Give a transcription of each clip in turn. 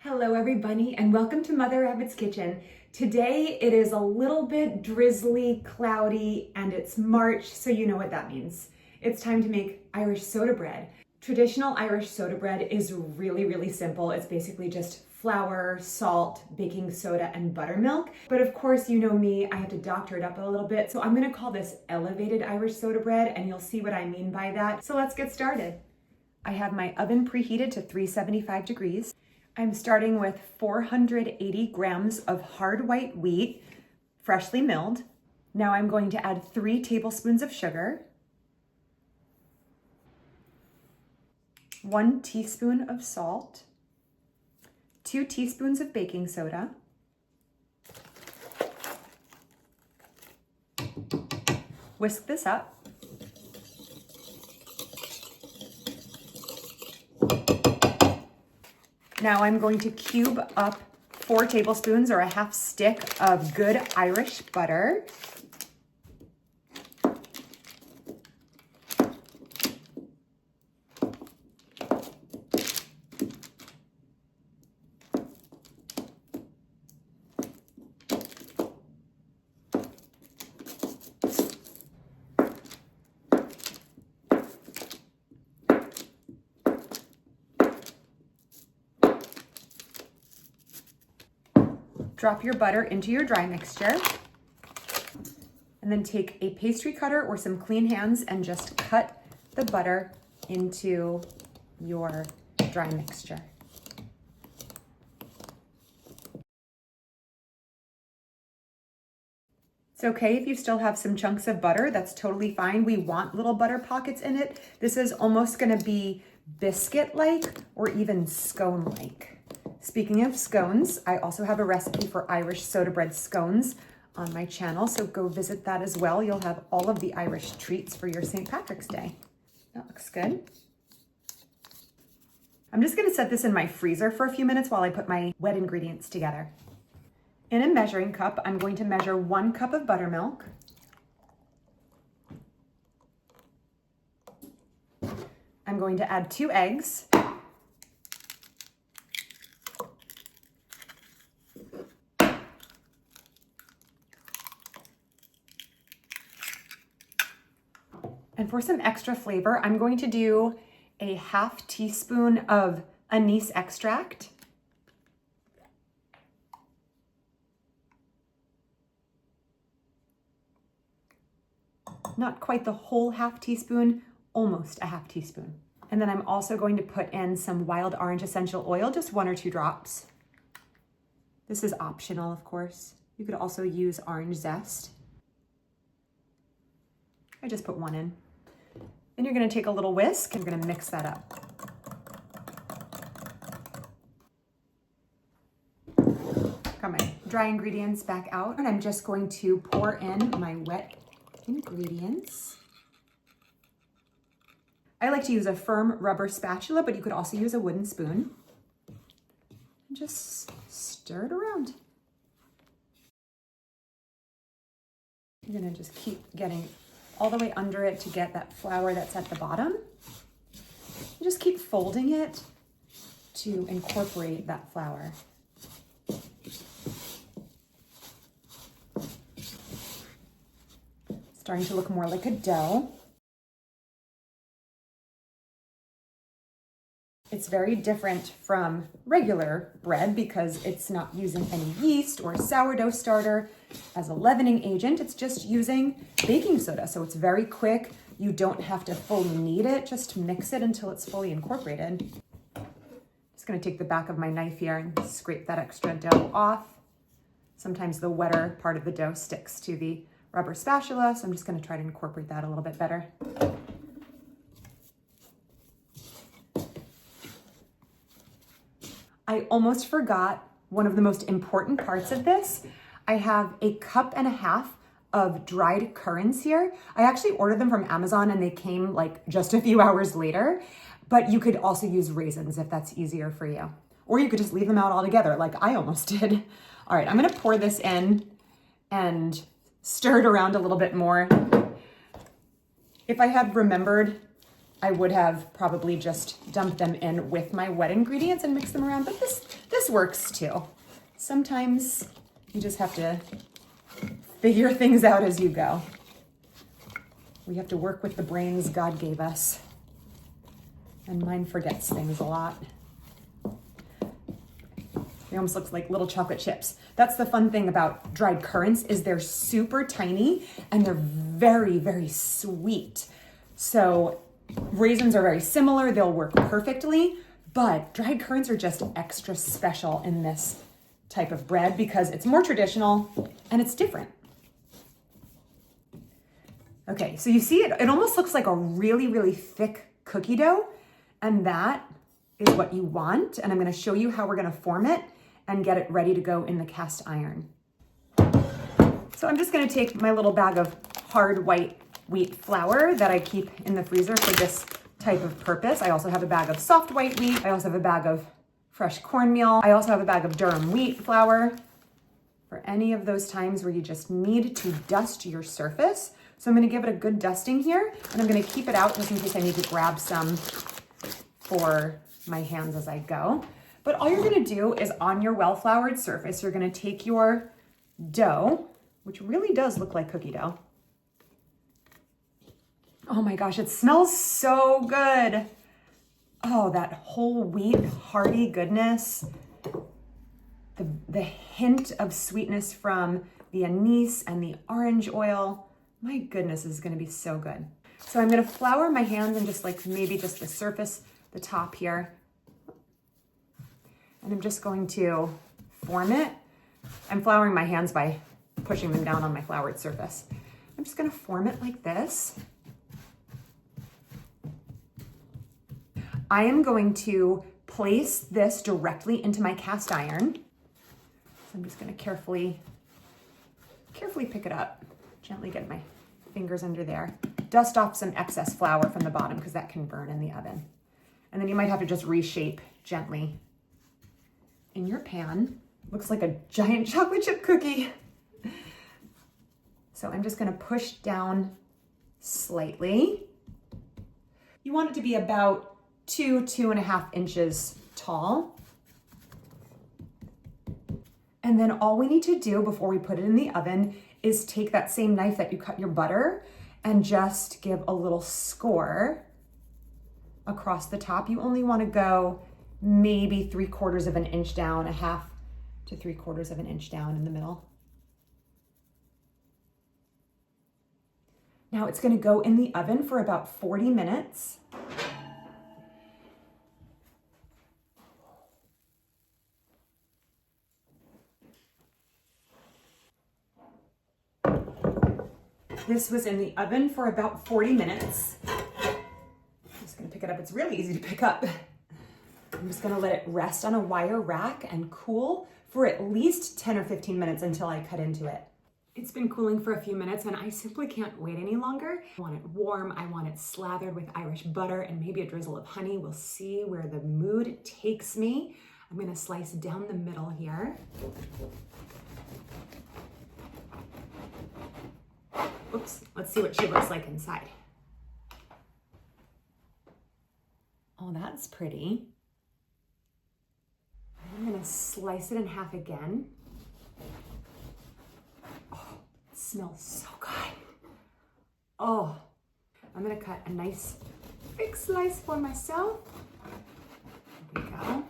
Hello everybody and welcome to Mother Rabbit's Kitchen. Today it is a little bit drizzly, cloudy, and it's March, so you know what that means. It's time to make Irish soda bread. Traditional Irish soda bread is really simple. It's basically just flour, salt, baking soda, and buttermilk. But of course, you know me, I have to doctor it up a little bit, so I'm gonna call this elevated Irish soda bread, and you'll see what I mean by that. So let's get started. I have my oven preheated to 375 degrees. I'm starting with 480 grams of hard white wheat, freshly milled. Now I'm going to add 3 tablespoons of sugar, 1 teaspoon of salt, 2 teaspoons of baking soda, whisk this up. Now I'm going to cube up 4 tablespoons or a half stick of good Irish butter. Drop your butter into your dry mixture, and then take a pastry cutter or some clean hands and just cut the butter into your dry mixture. It's okay if you still have some chunks of butter, that's totally fine. We want little butter pockets in it. This is almost gonna be biscuit-like or even scone-like. Speaking of scones, I also have a recipe for Irish soda bread scones on my channel, so go visit that as well. You'll have all of the Irish treats for your St. Patrick's Day. That looks good. I'm just gonna set this in my freezer for a few minutes while I put my wet ingredients together. In a measuring cup, I'm going to measure 1 cup of buttermilk, I'm going to add 2 eggs, and for some extra flavor, I'm going to do a half teaspoon of anise extract. Not quite the whole half teaspoon, almost a half teaspoon. And then I'm also going to put in some wild orange essential oil, just 1 or 2 drops. This is optional, of course. You could also use orange zest. I just put 1 in. Then you're gonna take a little whisk and you're gonna mix that up. Got my dry ingredients back out, and I'm just going to pour in my wet ingredients. I like to use a firm rubber spatula, but you could also use a wooden spoon. And just stir it around. You're gonna just keep getting all the way under it to get that flour that's at the bottom. You just keep folding it to incorporate that flour. Starting to look more like a dough. It's very different from regular bread because it's not using any yeast or sourdough starter as a leavening agent. It's just using baking soda, so it's very quick. You don't have to fully knead it, just mix it until it's fully incorporated. Just gonna take the back of my knife here and scrape that extra dough off. Sometimes the wetter part of the dough sticks to the rubber spatula, so I'm just gonna try to incorporate that a little bit better. I almost forgot one of the most important parts of this. I have a cup and a half of dried currants here. I actually ordered them from Amazon and they came like just a few hours later, but you could also use raisins if that's easier for you. Or you could just leave them out altogether like I almost did. All right, I'm gonna pour this in and stir it around a little bit more. If I had remembered, I would have probably just dumped them in with my wet ingredients and mixed them around, but this this works too. Sometimes you just have to figure things out as you go. We have to work with the brains God gave us. And mine forgets things a lot. They almost look like little chocolate chips. That's the fun thing about dried currants is they're super tiny and they're very, very sweet. So raisins are very similar. They'll work perfectly, but dried currants are just extra special in this type of bread because it's more traditional and it's different. Okay, so you see it almost looks like a really, really thick cookie dough, and that is what you want. And I'm gonna show you how we're gonna form it and get it ready to go in the cast iron. So I'm just gonna take my little bag of hard white wheat flour that I keep in the freezer for this type of purpose. I also have a bag of soft white wheat. I also have a bag of fresh cornmeal. I also have a bag of durum wheat flour for any of those times where you just need to dust your surface. So I'm gonna give it a good dusting here, and I'm gonna keep it out just in case I need to grab some for my hands as I go. But all you're gonna do is on your well-floured surface, you're gonna take your dough, which really does look like cookie dough. Oh my gosh, it smells so good. Oh, that whole wheat hearty goodness. The hint of sweetness from the anise and the orange oil. My goodness, this is gonna be so good. So I'm gonna flour my hands and just like maybe just the surface, the top here. And I'm just going to form it. I'm flouring my hands by pushing them down on my floured surface. I'm just gonna form it like this. I am going to place this directly into my cast iron. So I'm just gonna carefully pick it up. Gently get my fingers under there. Dust off some excess flour from the bottom because that can burn in the oven. And then you might have to just reshape gently in your pan. Looks like a giant chocolate chip cookie. So I'm just gonna push down slightly. You want it to be about 2.5 inches tall. And then all we need to do before we put it in the oven is take that same knife that you cut your butter and just give a little score across the top. You only want to go maybe 3/4 of an inch down, 1/2 to 3/4 of an inch down in the middle. Now it's going to go in the oven for about 40 minutes. This was in the oven for about 40 minutes. I'm just gonna pick it up. It's really easy to pick up. I'm just gonna let it rest on a wire rack and cool for at least 10 or 15 minutes until I cut into it. It's been cooling for a few minutes and I simply can't wait any longer. I want it warm, I want it slathered with Irish butter and maybe a drizzle of honey. We'll see where the mood takes me. I'm gonna slice down the middle here. Oops, let's see what she looks like inside. Oh, that's pretty. I'm gonna slice it in half again. Oh, it smells so good. Oh, I'm gonna cut a nice big slice for myself. There we go.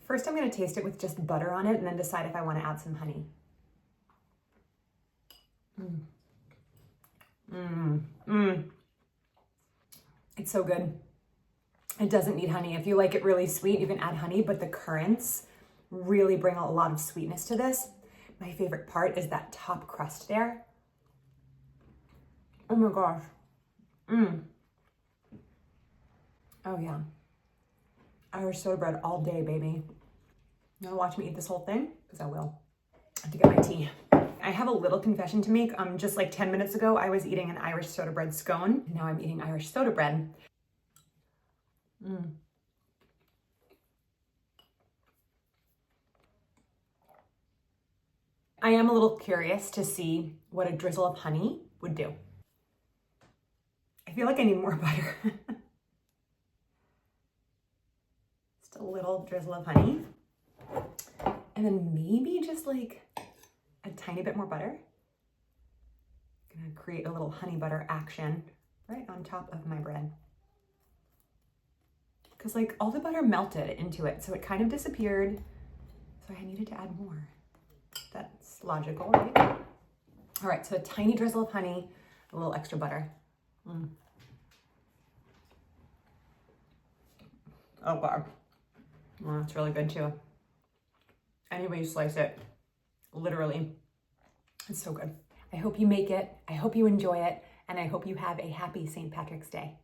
First, I'm going to taste it with just butter on it and then decide if I want to add some honey. It's so good. It doesn't need honey. If you like it really sweet, you can add honey, but the currants really bring a lot of sweetness to this. My favorite part is that top crust there. Oh my gosh. Oh yeah. Irish soda bread all day, baby. You wanna watch me eat this whole thing? Because I will. I have to get my tea. I have a little confession to make. Just like 10 minutes ago, I was eating an Irish soda bread scone. Now I'm eating Irish soda bread. I am a little curious to see what a drizzle of honey would do. I feel like I need more butter. Just a little drizzle of honey. And then maybe just like a tiny bit more butter. I'm gonna create a little honey butter action right on top of my bread. Because like all the butter melted into it, so it kind of disappeared. So I needed to add more. That's logical, right? All right, so a tiny drizzle of honey, a little extra butter. Oh God, well, that's really good too. Any way you slice it, literally, it's so good. I hope you make it, I hope you enjoy it, and I hope you have a happy St. Patrick's Day.